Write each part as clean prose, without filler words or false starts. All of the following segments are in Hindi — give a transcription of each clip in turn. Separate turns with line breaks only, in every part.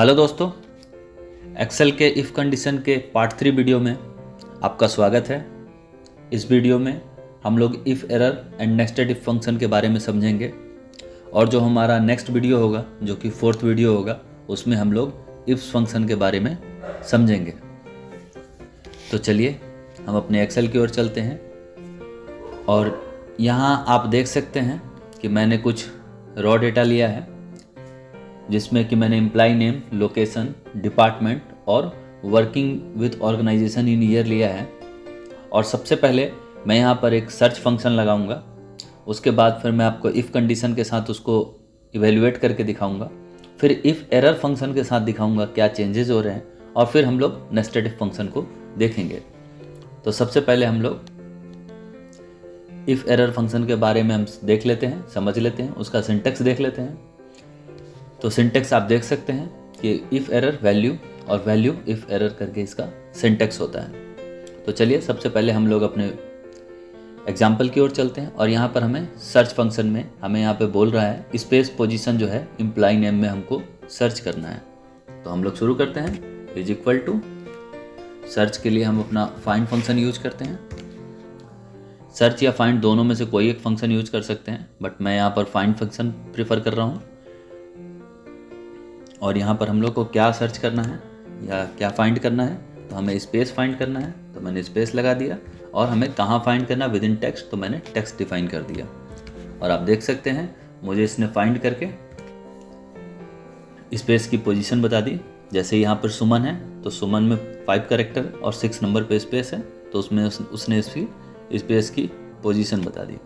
हेलो दोस्तों, एक्सेल के इफ़ कंडीशन के पार्ट 3 वीडियो में आपका स्वागत है। इस वीडियो में हम लोग if error and nested if function के बारे में समझेंगे और जो हमारा नेक्स्ट वीडियो होगा जो कि 4th वीडियो होगा उसमें हम लोग इफ़ फंक्शन के बारे में समझेंगे। तो चलिए हम अपने एक्सेल की ओर चलते हैं और यहाँ आप देख सकते हैं कि मैंने कुछ रॉ डेटा लिया है जिसमें कि मैंने एम्प्लॉय नेम, लोकेशन, डिपार्टमेंट और working with organisation in year लिया है। और सबसे पहले मैं यहाँ पर एक सर्च फंक्शन लगाऊंगा, उसके बाद फिर मैं आपको इफ़ कंडीशन के साथ उसको इवेल्युएट करके दिखाऊंगा, फिर इफ़ एरर फंक्शन के साथ दिखाऊंगा क्या चेंजेस हो रहे हैं और फिर हम लोग नेस्टेड इफ फंक्शन को देखेंगे। तो सबसे पहले हम लोग इफ़ एरर फंक्शन के बारे में हम देख लेते हैं, समझ लेते हैं, उसका सिंटेक्स देख लेते हैं। तो सिंटेक्स आप देख सकते हैं कि इफ़ एरर वैल्यू और वैल्यू इफ़ एरर करके इसका सिंटेक्स होता है। तो चलिए सबसे पहले हम लोग अपने एग्जाम्पल की ओर चलते हैं और यहाँ पर हमें सर्च फंक्शन में हमें यहाँ पे बोल रहा है स्पेस पोजीशन जो है एम्प्लॉय नेम में हमको सर्च करना है। तो हम लोग शुरू करते हैं इज इक्वल टू सर्च के लिए हम अपना फाइंड फंक्शन यूज करते हैं। सर्च या फाइंड दोनों में से कोई एक फंक्शन यूज कर सकते हैं, बट मैं यहाँ पर फाइंड फंक्शन प्रीफर कर रहा हूँ। और यहाँ पर हम लोग को क्या सर्च करना है या क्या फाइंड करना है, तो हमें स्पेस फाइंड करना है, तो मैंने स्पेस लगा दिया। और हमें कहाँ फाइंड करना है विद इन टेक्स्ट, तो मैंने टेक्स्ट डिफाइन कर दिया। और आप देख सकते हैं मुझे इसने फाइंड करके स्पेस की पोजीशन बता दी। जैसे यहाँ पर सुमन है तो सुमन में 5 कैरेक्टर और 6 नंबर पे स्पेस है, तो उसमें उसने इसकी स्पेस की पोजीशन बता दी।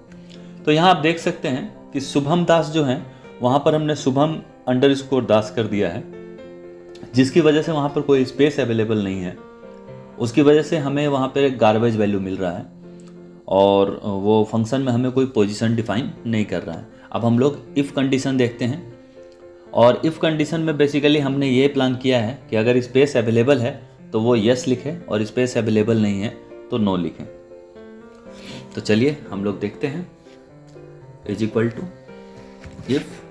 तो यहाँ आप देख सकते हैं कि शुभम दास जो है वहाँ पर हमने शुभम अंडरस्कोर दास कर दिया है, जिसकी वजह से वहाँ पर कोई स्पेस अवेलेबल नहीं है। उसकी वजह से हमें वहाँ पर एक गार्बेज वैल्यू मिल रहा है और वो फंक्शन में हमें कोई पोजीशन डिफाइन नहीं कर रहा है। अब हम लोग इफ़ कंडीशन देखते हैं और इफ़ कंडीशन में बेसिकली हमने ये प्लान किया है कि अगर स्पेस अवेलेबल है तो वो यस लिखे और स्पेस अवेलेबल नहीं है तो नो लिखें। तो चलिए हम लोग देखते हैं इज इक्वल टू इफ़।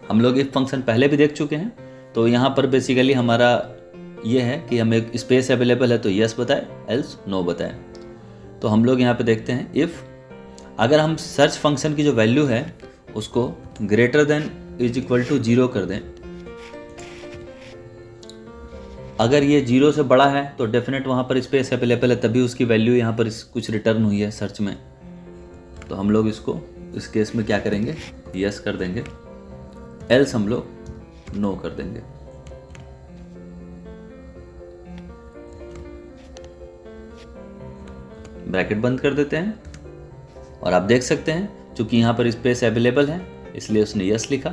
हम लोग इफ फंक्शन पहले भी देख चुके हैं, तो यहाँ पर बेसिकली हमारा ये है कि हमें स्पेस अवेलेबल है तो यस बताए, एल्स नो बताए। तो हम लोग यहाँ पे देखते हैं इफ़ अगर हम सर्च फंक्शन की जो वैल्यू है उसको greater than is equal to 0 कर दें, अगर ये 0 से बड़ा है तो डेफिनेट वहाँ पर स्पेस अवेलेबल है, तभी उसकी वैल्यू यहाँ पर कुछ रिटर्न हुई है सर्च में। तो हम लोग इसको इस केस में क्या करेंगे, यस कर देंगे, एल्स हम लोग नो कर देंगे। ब्रैकेट बंद कर देते हैं और आप देख सकते हैं चूंकि यहां पर स्पेस अवेलेबल है इसलिए उसने यस लिखा,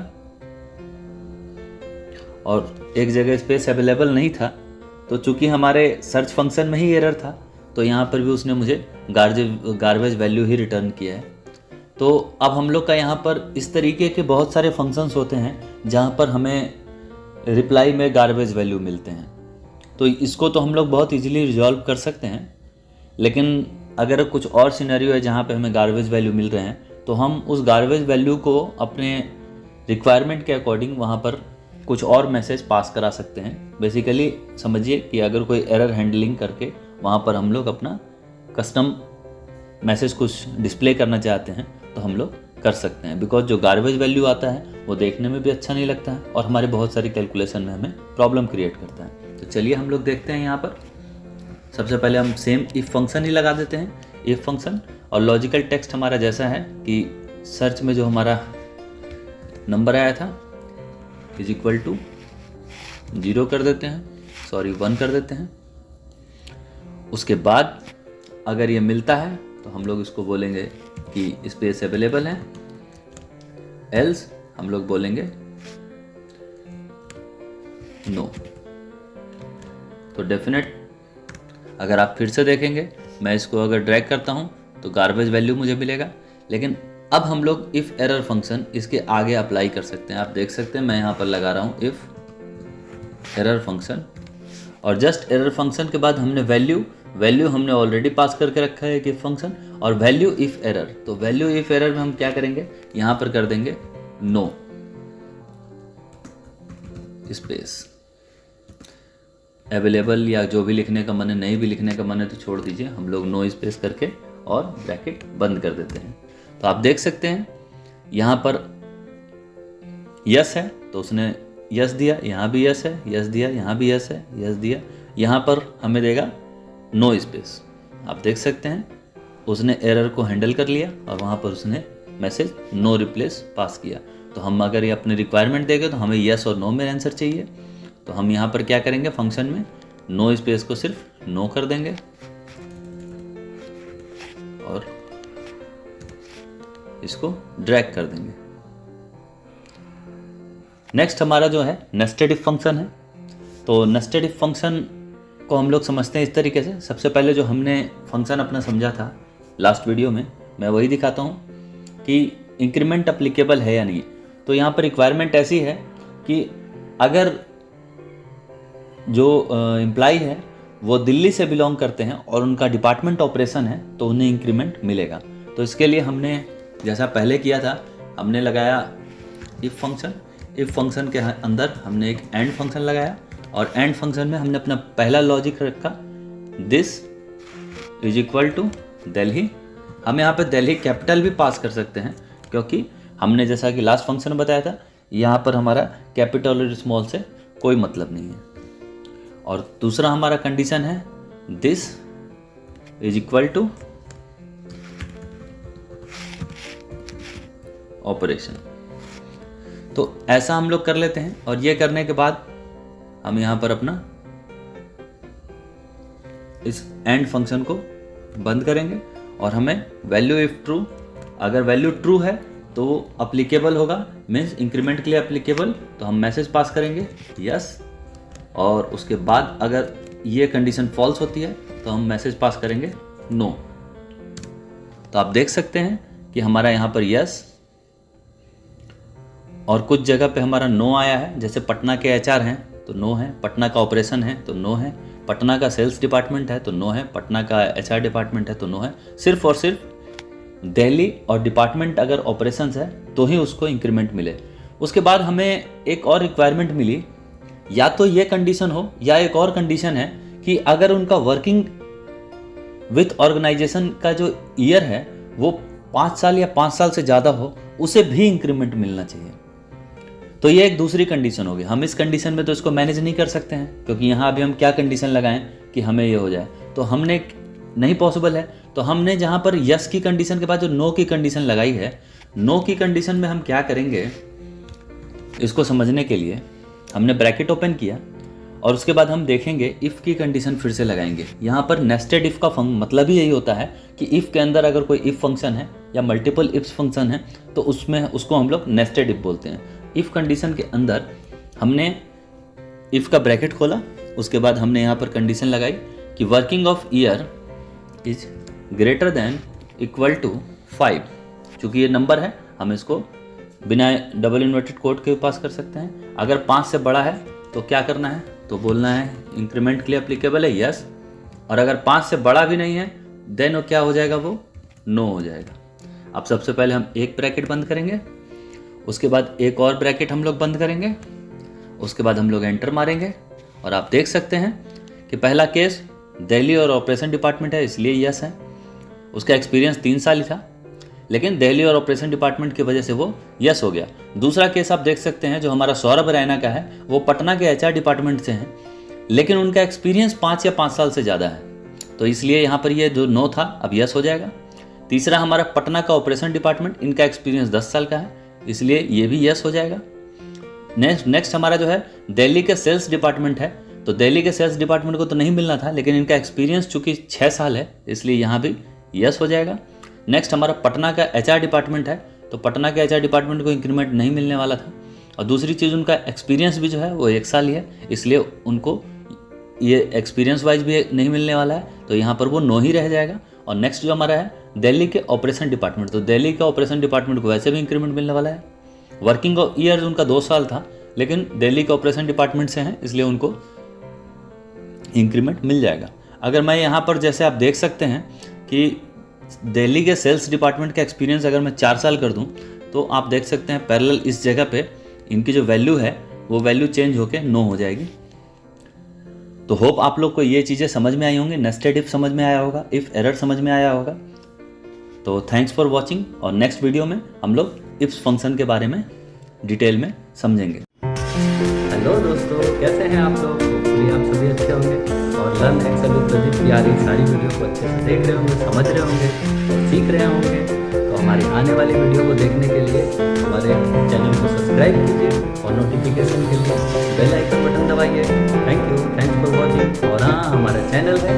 और एक जगह स्पेस अवेलेबल नहीं था तो चूंकि हमारे सर्च फंक्शन में ही एरर था तो यहां पर भी उसने मुझे गार्बेज वैल्यू ही रिटर्न किया है। तो अब हम लोग का यहाँ पर इस तरीके के बहुत सारे फंक्शंस होते हैं जहाँ पर हमें रिप्लाई में गार्बेज वैल्यू मिलते हैं। तो इसको तो हम लोग बहुत इजीली रिजॉल्व कर सकते हैं, लेकिन अगर कुछ और सिनेरियो है जहाँ पे हमें गार्बेज वैल्यू मिल रहे हैं तो हम उस गार्बेज वैल्यू को अपने रिक्वायरमेंट के अकॉर्डिंग वहाँ पर कुछ और मैसेज पास करा सकते हैं। बेसिकली समझिए कि अगर कोई एरर हैंडलिंग करके वहाँ पर हम लोग अपना कस्टम मैसेज कुछ डिस्प्ले करना चाहते हैं तो हम लोग कर सकते हैं, बिकॉज जो गार्बेज वैल्यू आता है वो देखने में भी अच्छा नहीं लगता है और हमारे बहुत सारी कैलकुलेशन में हमें प्रॉब्लम क्रिएट करता है। तो चलिए हम लोग देखते हैं यहाँ पर सबसे पहले हम सेम इफ फंक्शन ही लगा देते हैं, इफ फंक्शन। और लॉजिकल टेक्स्ट हमारा जैसा है कि सर्च में जो हमारा नंबर आया था इज इक्वल टू 0 कर देते हैं, 1 कर देते हैं। उसके बाद अगर ये मिलता है तो हम लोग इसको बोलेंगे कि स्पेस अवेलेबल है, एल्स हम लोग बोलेंगे नो। तो डेफिनेट अगर आप फिर से देखेंगे मैं इसको अगर ड्रैग करता हूं तो गार्बेज वैल्यू मुझे मिलेगा, लेकिन अब हम लोग इफ एरर फंक्शन इसके आगे अप्लाई कर सकते हैं। आप देख सकते हैं मैं यहाँ पर लगा रहा हूँ इफ एरर फंक्शन, और जस्ट एरर फंक्शन के बाद हमने वैल्यू हमने ऑलरेडी पास करके रखा है एक इफ फंक्शन, और वैल्यू इफ एरर। तो वैल्यू इफ एरर में हम क्या करेंगे, यहाँ पर कर देंगे नो स्पेस, अवेलेबल या जो भी लिखने का मन है, नहीं भी लिखने का मन है तो छोड़ दीजिए, हम लोग नो स्पेस करके और ब्रैकेट बंद कर देते हैं। तो आप देख सकते हैं यहाँ पर यस है तो उसने यस दिया, यहाँ भी यस है, यस दिया, यहाँ भी यस है, यस दिया, यहाँ पर हमें देगा नो स्पेस। आप देख सकते हैं उसने एरर को हैंडल कर लिया और वहाँ पर उसने मैसेज नो रिप्लेस पास किया। तो हम अगर ये अपने रिक्वायरमेंट देंगे तो हमें यस और नो में आंसर चाहिए, तो हम यहाँ पर क्या करेंगे, फंक्शन में नो स्पेस को सिर्फ नो कर देंगे और इसको ड्रैग कर देंगे। नेक्स्ट हमारा जो है नेस्टेड इफ फंक्शन है। तो नेस्टेड इफ फंक्शन को हम लोग समझते हैं इस तरीके से। सबसे पहले जो हमने फंक्शन अपना समझा था लास्ट वीडियो में, मैं वही दिखाता हूँ कि इंक्रीमेंट अप्लीकेबल है या नहीं। तो यहाँ पर रिक्वायरमेंट ऐसी है कि अगर जो एम्प्लॉय है वो दिल्ली से बिलोंग करते हैं और उनका डिपार्टमेंट ऑपरेशन है तो उन्हें इंक्रीमेंट मिलेगा। तो इसके लिए हमने जैसा पहले किया था, हमने लगाया इफ फंक्शन। इफ फंक्शन के अंदर हमने एक एंड फंक्शन लगाया और एंड फंक्शन में हमने अपना पहला लॉजिक रखा, this is equal to Delhi. हम यहाँ पे दिल्ली कैपिटल भी पास कर सकते हैं क्योंकि हमने जैसा कि लास्ट फंक्शन में बताया था, यहाँ पर हमारा कैपिटल और स्मॉल से कोई मतलब नहीं है। और दूसरा हमारा कंडीशन है this is equal to operation. तो ऐसा हम लोग कर लेते हैं और ये करने के बाद हम यहाँ पर अपना इस एंड फंक्शन को बंद करेंगे और हमें वैल्यू इफ ट्रू, अगर वैल्यू ट्रू है तो वो अप्लीकेबल होगा, मीन्स इंक्रीमेंट के लिए अप्लीकेबल, तो हम मैसेज पास करेंगे यस। और उसके बाद अगर ये कंडीशन फॉल्स होती है तो हम मैसेज पास करेंगे नो। तो आप देख सकते हैं कि हमारा यहाँ पर यस और कुछ जगह पे हमारा नो आया है। जैसे पटना के एचआर हैं तो नो है, पटना का ऑपरेशन है तो नो है, पटना का सेल्स डिपार्टमेंट है तो नो है, पटना का एचआर डिपार्टमेंट है तो नो है। सिर्फ और सिर्फ दिल्ली और डिपार्टमेंट अगर ऑपरेशंस है तो ही उसको इंक्रीमेंट मिले। उसके बाद हमें एक और रिक्वायरमेंट मिली, या तो ये कंडीशन हो या एक और कंडीशन है कि अगर उनका वर्किंग विथ ऑर्गेनाइजेशन का जो ईयर है वो 5 साल या 5 साल से ज़्यादा हो, उसे भी इंक्रीमेंट मिलना चाहिए। तो ये एक दूसरी कंडीशन होगी। हम इस कंडीशन में तो इसको मैनेज नहीं कर सकते हैं क्योंकि यहाँ अभी हम क्या कंडीशन लगाएं कि हमें ये हो जाए, तो हमने नहीं पॉसिबल है। तो हमने जहाँ पर यस की कंडीशन के बाद जो नो की कंडीशन लगाई है, नो की कंडीशन में हम क्या करेंगे, इसको समझने के लिए हमने ब्रैकेट ओपन किया और उसके बाद हम देखेंगे इफ़ की कंडीशन फिर से लगाएंगे। यहाँ पर नेस्टेड इफ़ का मतलब ही यही होता है कि इफ़ के अंदर अगर कोई इफ़ फंक्शन है या मल्टीपल इफ्स फंक्शन है तो उसमें उसको हम लोग नेस्टेड इफ़ बोलते हैं। इफ़ कंडीशन के अंदर हमने इफ़ का ब्रैकेट खोला, उसके बाद हमने यहाँ पर कंडीशन लगाई कि working of year is greater than equal to 5। चूँकि ये नंबर है हम इसको बिना डबल इन्वर्टेड कोड के पास कर सकते हैं। अगर 5 से बड़ा है तो क्या करना है, तो बोलना है इंक्रीमेंट के लिए एप्लीकेबल है यस, और अगर 5 से बड़ा भी नहीं है देन वो क्या हो जाएगा, वो नो हो जाएगा। अब सबसे पहले हम एक ब्रैकेट बंद करेंगे, उसके बाद एक और ब्रैकेट हम लोग बंद करेंगे, उसके बाद हम लोग एंटर मारेंगे और आप देख सकते हैं कि पहला केस दिल्ली और ऑपरेशन डिपार्टमेंट है इसलिए यस है। उसका एक्सपीरियंस 3 साल ही था लेकिन दिल्ली और ऑपरेशन डिपार्टमेंट की वजह से वो यस हो गया। दूसरा केस आप देख सकते हैं जो हमारा सौरभ रैना का है, वो पटना के एचआर डिपार्टमेंट से हैं लेकिन उनका एक्सपीरियंस 5 या 5 साल से ज़्यादा है, तो इसलिए यहाँ पर ये जो नो था अब यस हो जाएगा। तीसरा हमारा पटना का ऑपरेशन डिपार्टमेंट, इनका एक्सपीरियंस 10 साल का है इसलिए ये भी यस हो जाएगा। नेक्स्ट हमारा जो है दिल्ली के सेल्स डिपार्टमेंट है, तो दिल्ली के सेल्स डिपार्टमेंट को तो नहीं मिलना था लेकिन इनका एक्सपीरियंस चूँकि 6 साल है इसलिए यहाँ भी यस हो जाएगा। नेक्स्ट हमारा पटना का एचआर डिपार्टमेंट है, तो पटना के एचआर डिपार्टमेंट को इंक्रीमेंट नहीं मिलने वाला था, और दूसरी चीज़ उनका एक्सपीरियंस भी जो है वो 1 साल ही है इसलिए उनको ये एक्सपीरियंस वाइज भी नहीं मिलने वाला है, तो यहाँ पर वो नो ही रह जाएगा। और नेक्स्ट जो हमारा है दिल्ली के ऑपरेशन डिपार्टमेंट, तो दिल्ली के ऑपरेशन डिपार्टमेंट को वैसे भी इंक्रीमेंट मिलने वाला है। वर्किंग ईयर उनका 2 साल था लेकिन दिल्ली के ऑपरेशन डिपार्टमेंट से हैं इसलिए उनको इंक्रीमेंट मिल जाएगा। अगर मैं यहाँ पर जैसे आप देख सकते हैं कि दिल्ली के सेल्स डिपार्टमेंट का एक्सपीरियंस अगर मैं 4 साल कर दूं तो आप देख सकते हैं पैरेलल इस जगह पे इनकी जो वैल्यू है वो वैल्यू चेंज होके नो हो जाएगी। तो होप आप लोग को ये चीज़ें समझ में आई होंगी, नेस्टेड इफ समझ में आया होगा, इफ एरर समझ में आया होगा। तो थैंक्स फॉर वॉचिंग, और नेक्स्ट वीडियो में हम लोग इफ्स फंक्शन के बारे में डिटेल में समझेंगे।
हेलो दोस्तों, कैसे हैं आप लोग? होपफुली आप सभी अच्छे होंगे और लर्न एक्सेल विद प्रदीप की आ रही सारी वीडियो को अच्छे से देख रहे होंगे, समझ रहे होंगे और सीख रहे होंगे। तो हमारी आने वाली वीडियो को देखने के लिए हमारे चैनल को सब्सक्राइब कीजिए और नोटिफिकेशन के लिए बेल आइकन बटन दबाइए। Thank you, thanks for watching. और हाँ, हमारा चैनल है